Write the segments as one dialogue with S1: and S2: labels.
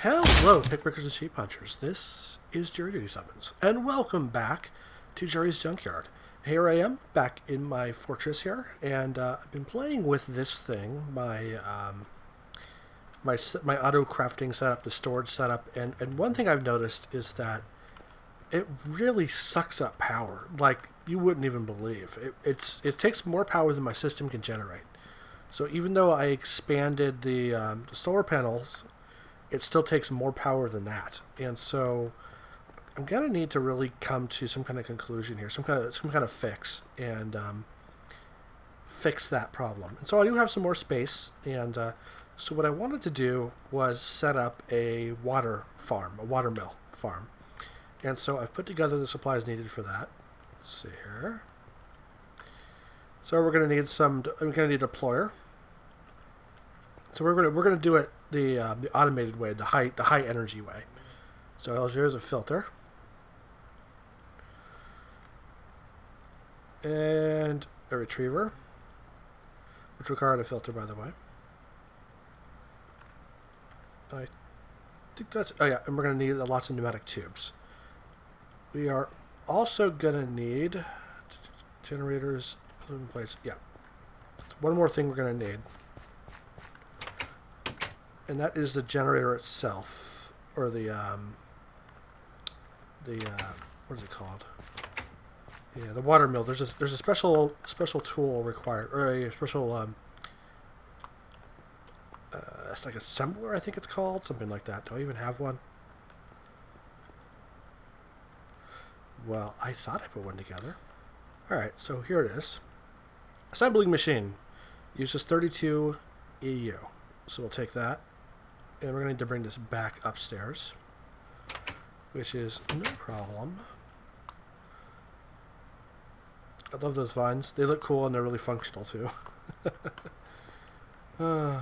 S1: Hello, pickpickers and sheep punchers. This is JuryDutySummons, and welcome back to Jury's Junkyard. Here I am, back in my fortress here, and I've been playing with this thing, my auto crafting setup, the storage setup, and one thing I've noticed is that it really sucks up power, like you wouldn't even believe. It takes more power than my system can generate. So even though I expanded the solar panels, it still takes more power than that. And so I'm gonna need to really come to some kind of conclusion here, some kind of fix, and fix that problem. And so I do have some more space, and so what I wanted to do was set up a water mill farm. And so I've put together the supplies needed for that. Let's see here. So we're gonna need I'm gonna need a deployer. So we're gonna do it the automated way, the high energy way. So here's a filter, and a retriever, which required a filter, by the way. I think that's and we're gonna need lots of pneumatic tubes. We are also gonna need generators, plume plates. Yeah, one more thing we're gonna need. And that is the generator itself, or the what is it called? Yeah, the water mill. There's a special tool required, or a special it's like assembler, I think it's called, something like that. Do I even have one? Well, I thought I put one together. All right, so here it is. Assembling machine uses 32 EU, so we'll take that. And we're going to need to bring this back upstairs, which is no problem. I love those vines. They look cool and they're really functional too. Can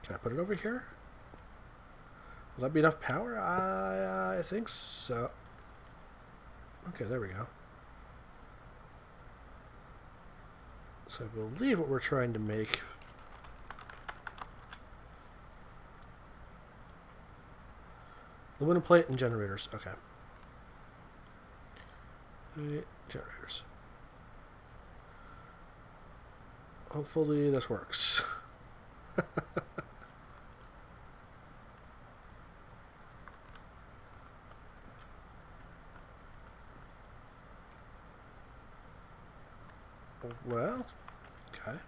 S1: I put it over here? Will that be enough power? I think so. Okay, there we go. So I believe what we're trying to make aluminum plate and generators. Okay. Generators. Hopefully this works. Well, okay.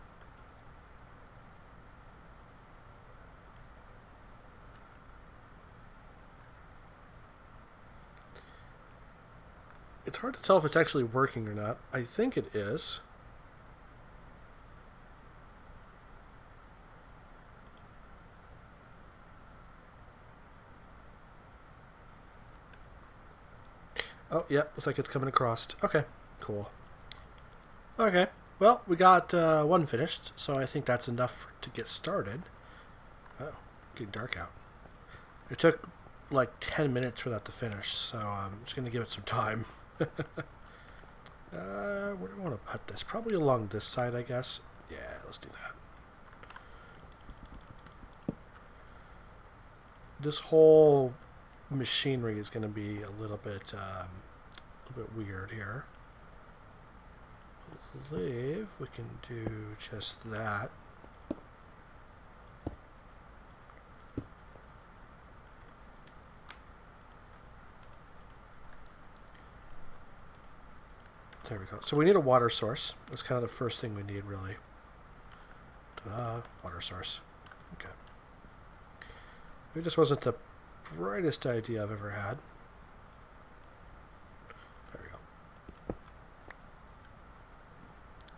S1: It's hard to tell if it's actually working or not. I think it is. Oh, yeah, looks like it's coming across. Okay, cool. Okay, well, we got one finished, so I think that's enough to get started. Oh, getting dark out. It took like 10 minutes for that to finish, so I'm just going to give it some time. Where do I want to put this? Probably along this side, I guess. Yeah, let's do that. This whole machinery is going to be a little bit weird here. I believe we can do just that. There we go. So we need a water source. That's kind of the first thing we need, really. Ta-da, water source. Okay. Maybe this wasn't the brightest idea I've ever had. There we go.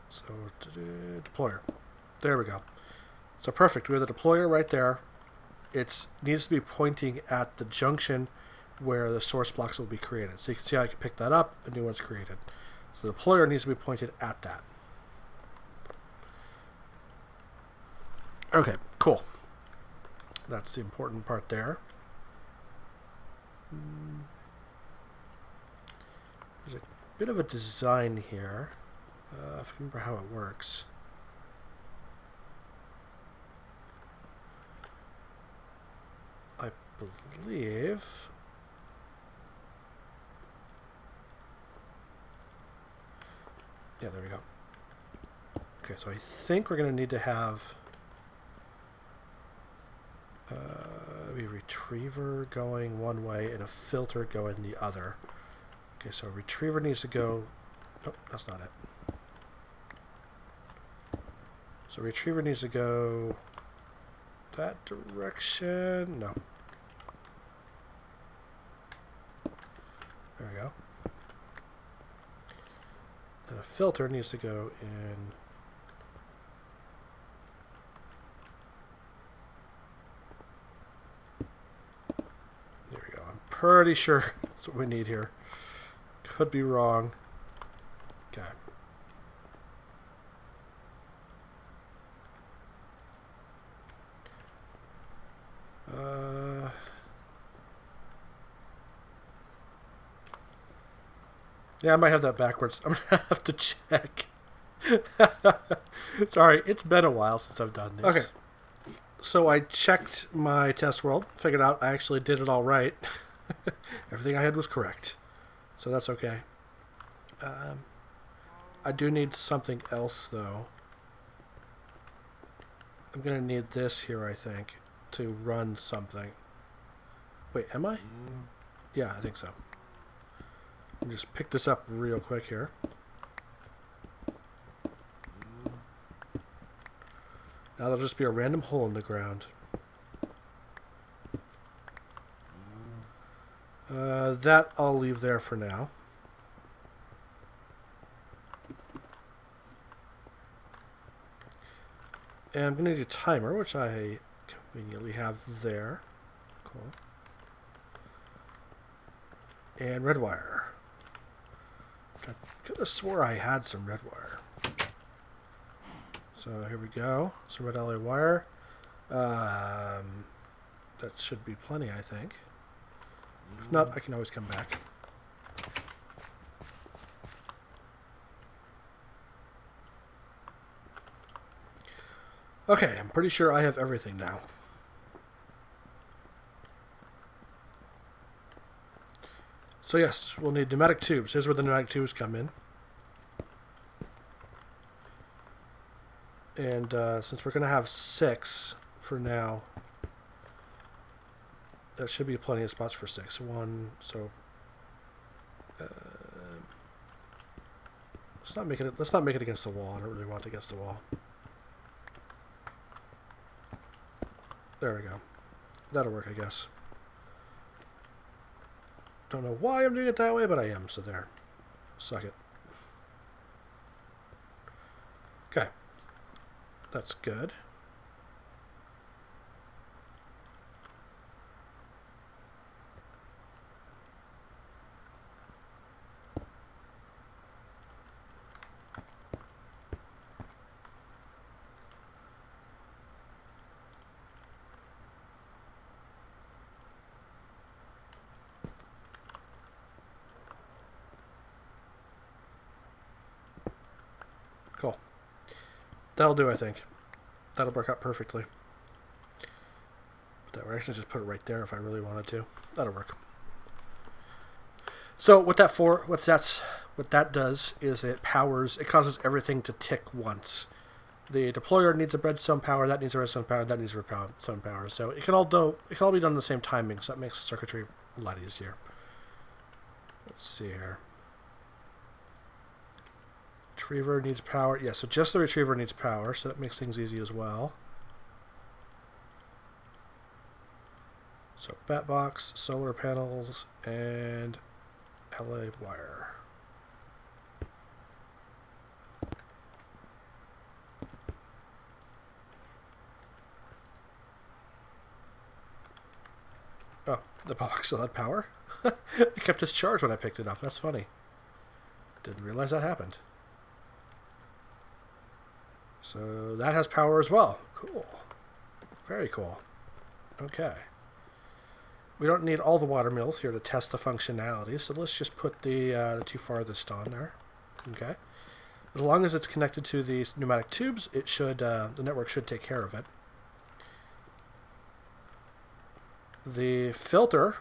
S1: So, deployer. There we go. So perfect. We have the deployer right there. It needs to be pointing at the junction where the source blocks will be created. So you can see how I can pick that up. A new one's created. So the deployer needs to be pointed at that. Okay, cool. That's the important part there. There's a bit of a design here. If I remember how it works. I believe... Yeah, there we go. Okay, so I think we're going to need to have a retriever going one way and a filter going the other. Okay, so a retriever needs to go... Nope, that's not it. So retriever needs to go that direction. No. There we go. And a filter needs to go in... There we go. I'm pretty sure that's what we need here. Could be wrong. Okay. Yeah, I might have that backwards. I'm going to have to check. Sorry, it's been a while since I've done this. Okay. So I checked my test world, figured out I actually did it all right. Everything I had was correct. So that's okay. I do need something else, though. I'm going to need this here, I think, to run something. Wait, am I? Yeah, I think so. Let me just pick this up real quick here. Now there'll just be a random hole in the ground. That I'll leave there for now. And I'm going to need a timer, which I conveniently have there. Cool. And red wire. I could have swore I had some red wire. So here we go. Some red LA wire. That should be plenty, I think. If not, I can always come back. Okay, I'm pretty sure I have everything now. So yes, we'll need pneumatic tubes. Here's where the pneumatic tubes come in. And since we're going to have 6 for now, there should be plenty of spots for 6. 1, so let's not make it against the wall. I don't really want it against the wall. There we go. That'll work, I guess. Don't know why I'm doing it that way, but I am, so there. Suck it. Okay. That's good. Cool. That'll do, I think. That'll work out perfectly. But that would actually just put it right there if I really wanted to. That'll work. So what that does is it causes everything to tick once. The deployer needs a redstone power, that needs a redstone power, that needs a redstone power. So it can all be done in the same timing, so that makes the circuitry a lot easier. Let's see here. Retriever needs power. Yeah, so just the retriever needs power, so that makes things easy as well. So bat box, solar panels, and LA wire. Oh, the box still had power? It kept its charge when I picked it up. That's funny. Didn't realize that happened. So that has power as well. Cool. Very cool. Okay. We don't need all the water mills here to test the functionality, so let's just put the two farthest on there. Okay. As long as it's connected to these pneumatic tubes, it should the network should take care of it. The filter,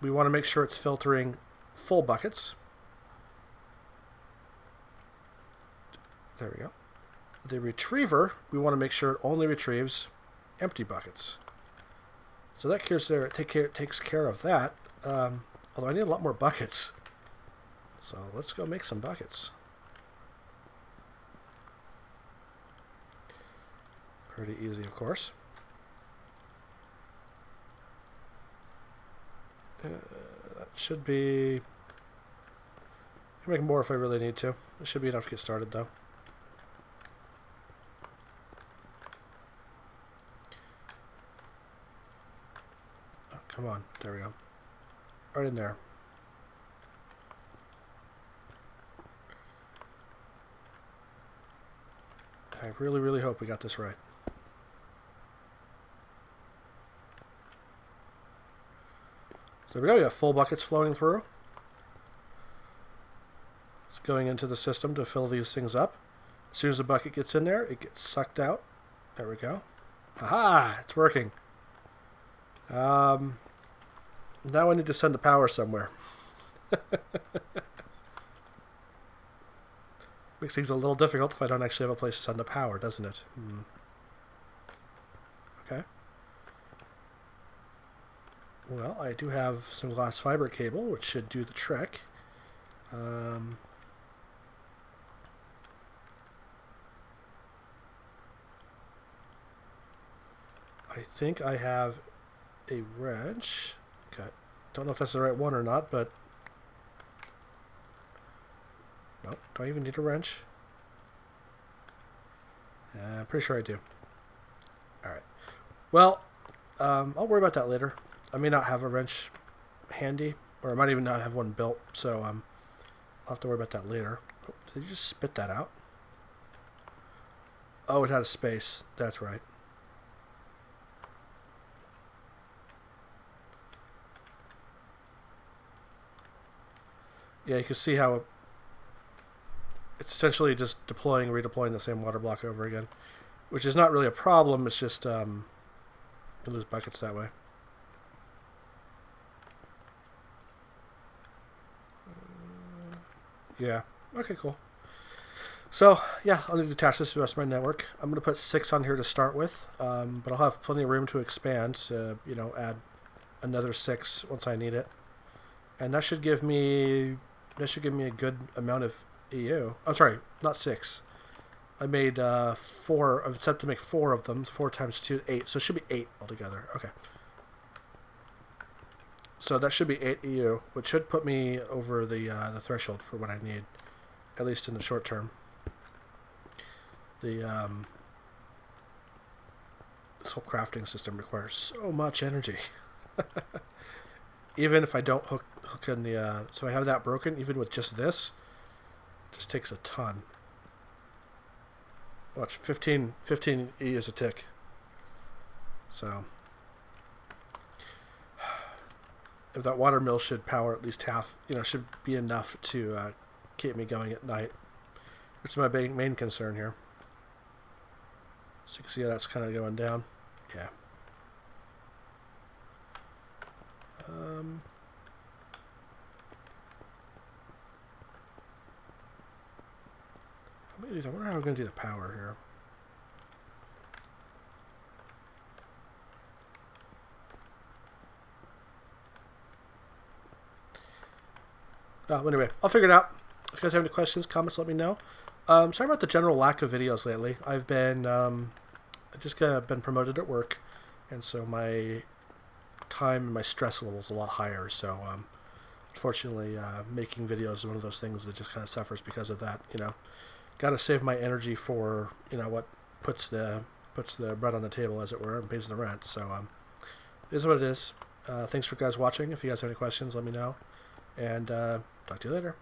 S1: we want to make sure it's filtering full buckets. There we go. The retriever, we want to make sure it only retrieves empty buckets. So that takes care of that. Although I need a lot more buckets. So let's go make some buckets. Pretty easy, of course. That should be... I can make more if I really need to. It should be enough to get started, though. Oh, come on. There we go. Right in there. I really, really hope we got this right. So there we go. We got full buckets flowing through. It's going into the system to fill these things up. As soon as the bucket gets in there, it gets sucked out. There we go. Aha! It's working. Now I need to send the power somewhere. Makes things a little difficult if I don't actually have a place to send the power, doesn't it? Okay. Well, I do have some glass fiber cable, which should do the trick. I think I have a wrench. Okay. Don't know if that's the right one or not, but... No, do I even need a wrench? I'm pretty sure I do. Alright. Well, I'll worry about that later. I may not have a wrench handy, or I might even not have one built, so I'll have to worry about that later. Oh, did you just spit that out? Oh, it had a space. That's right. Yeah, you can see how it's essentially just deploying and redeploying the same water block over again, which is not really a problem. It's just you lose buckets that way. Yeah. Okay, cool. So, yeah, I'll need to attach this to the rest of my network. I'm going to put 6 on here to start with, but I'll have plenty of room to expand, so, you know, add another 6 once I need it. And that should give me a good amount of EU. I'm sorry, not 6. I made 4. I'm set to make 4 of them. 4 times 2, 8. So it should be 8 altogether. Okay. So that should be 8 EU, which should put me over the threshold for what I need, at least in the short term. This whole crafting system requires so much energy. Even if I don't hook in the... so I have that broken, even with just this, it just takes a ton. Watch, 15 E is a tick. So... if that water mill should power at least half, you know, should be enough to keep me going at night. Which is my main concern here. So you can see how that's kind of going down. Yeah. I wonder how I'm going to do the power here. Anyway, I'll figure it out. If you guys have any questions, comments, let me know. Sorry about the general lack of videos lately. I've been just been promoted at work, and so my time and my stress level is a lot higher. So unfortunately, making videos is one of those things that just kind of suffers because of that. You know, got to save my energy for, you know, what puts the bread on the table, as it were, and pays the rent. So it is what it is. Thanks for guys watching. If you guys have any questions, let me know. And talk to you later.